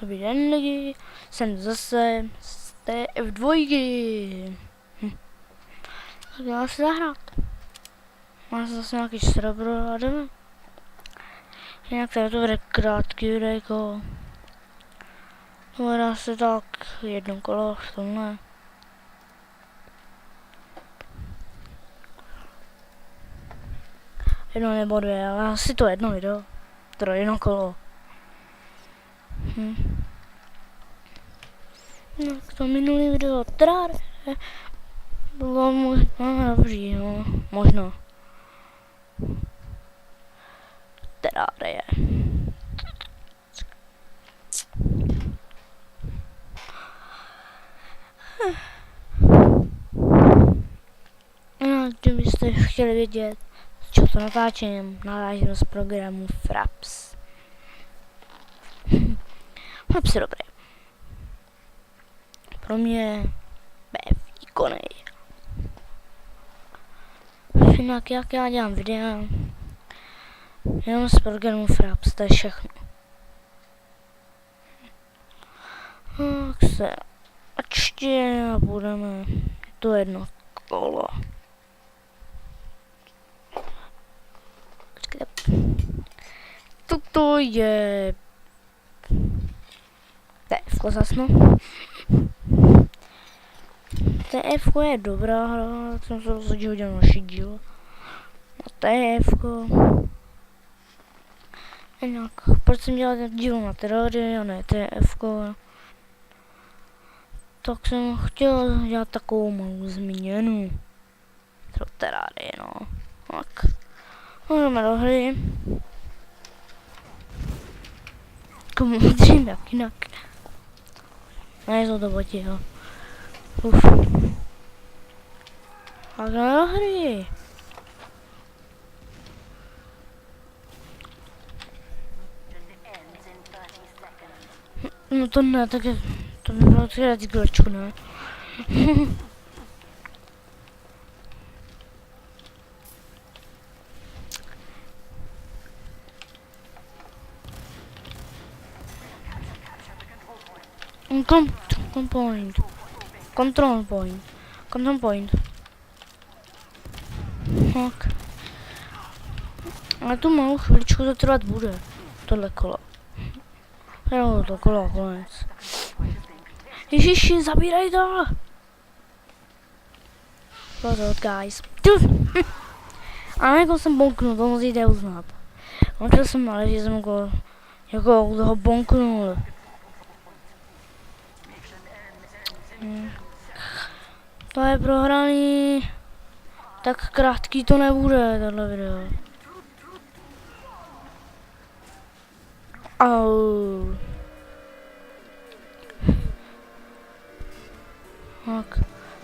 Dobrý den lidi, jsem zase z té F2. Tak já si zahrát. Má zase nějaký srebro a jdeme. Jinak tady to bude krátký videjko. To bude asi tak jedno kolo v tomhle. Jedno nebo dvě, ale asi to jedno video. Teda jedno kolo. Tak to minulý video tráre bylo možná dobrý, no, možno. Terárie. No, kdybyste chtěli vědět, co to natáčím z programu Fraps. Fraps je dobrý. Pro mě je výkonný. Jinak jak já dělám videa, jenom z programu Fraps, to je všechno. Tak se ještě budeme to jedno kolo. Toto je TF zasno. TF je dobrá hra, jsem se rozhodl, že hodil naši díl. A TF. Jinak, proč jsem dělal díl na Terrarii a ne TF? Tak jsem chtěl dělat takovou malou změnu. Pro Terrarii, no. Tak. Jdeme do hry. Komu dřím, jak jinak. Nejsou to boti, jo. Uf. Tak jdeme do hry. No to ne, tak je, to by bylo třeba glečku, ne? Control point. Tak. Ale tu malou chviličku to trvat bude. Tohle kolo. Jo, to kolo konec. Ježiši, zabírej to! Pozor, guys. A jako jsem bonknul, to musíte uznat. Končil jsem ale, že jsem jako toho bonknul. To je prohraný. Tak krátký to nebude, tohle video. Au. Tak,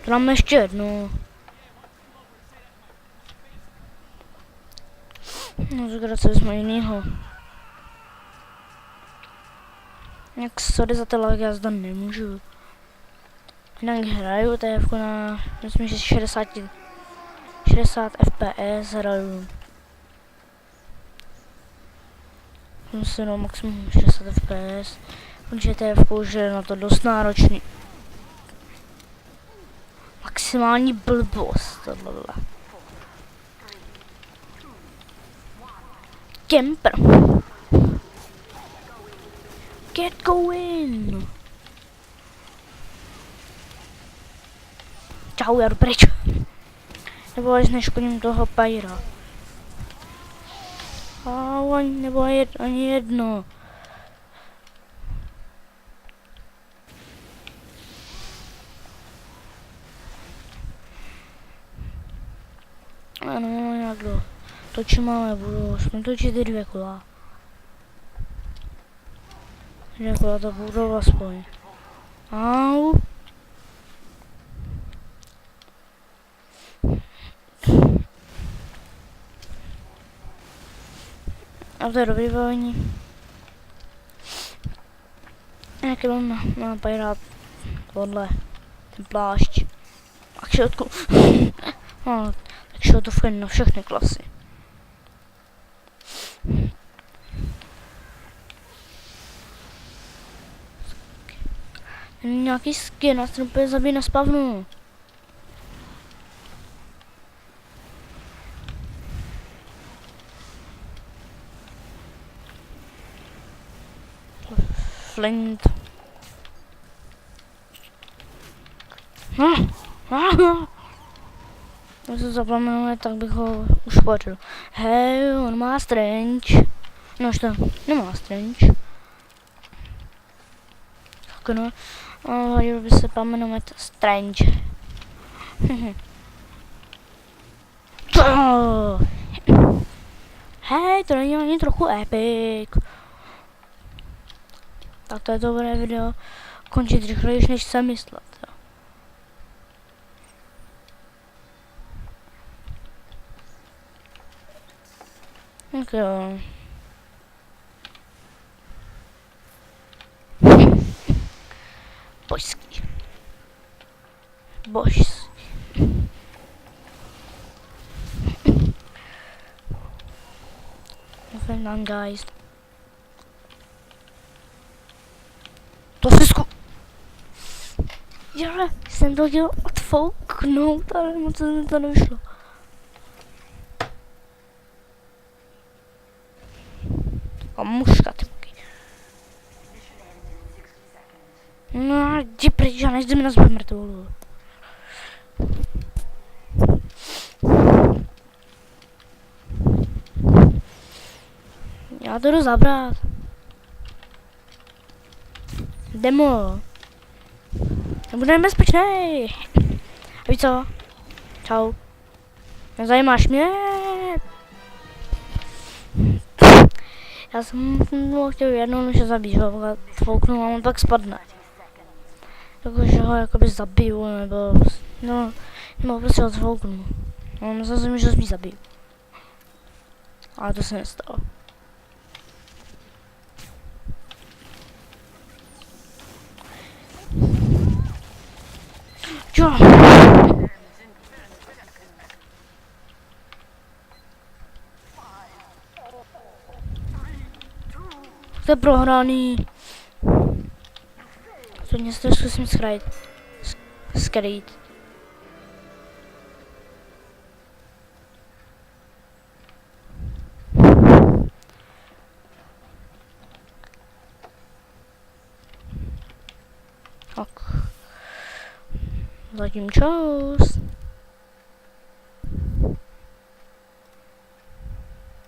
to dáme ještě jednu. No, zagraceli jsme jinýho. Jak sorry za ty lag, já zda nemůžu. Jinak hraju TF na, myslím, že 60 FPS hraju. Myslím, no maximum 60 FPS. Protože TF už je na to dost náročný. Maximální blbost tohle. Camper. Get going. Čau, já jdu pryč. Nebo až neškodím toho pajra. Nebo ani jedno. Ano, jak to točím, ale budu aspoň točit i 2 kola. 2 kola to budou aspoň. Au. A to je dobrý bavení. Jaký mám pajrát tohle, ten plášť. A kšeltku. No, tak šeltovka na všechny klasy. Nějaký skin, a ten úplně zabije na spavnu. Flint. Když se zapomenuje, tak bych ho ušpořil. Hej, on má strange. No što, nemá strange. Tak no, hodil by se pamenovat strange. Hej, to není ani trochu epic. Tak to je dobré video. Končit rychleji, než jsem myslel. Tak jo. Božský. Božský. Fernand, guys. To si Já jsem to chtěl odfouknout, ale moc mi to nevyšlo. A muška, ty muky. No, jdi pryč, já než mi na zbyt mrtvolu. Já to jdu zabrat. Demo. Nebude nebezpečný. A víš co? Čau. Nezajímáš mě? Já jsem ho chtěl jednou než zabít, ho fouknu a on pak spadne. Jakože ho jakoby zabiju, nebo no, nebo prostě ho zfouknu. No, myslel jsem, že ho spíš zabiju. Ale to se nestalo. Jo. To je prohraný. To něco zkusím skrýt. Tak. Zatím čus.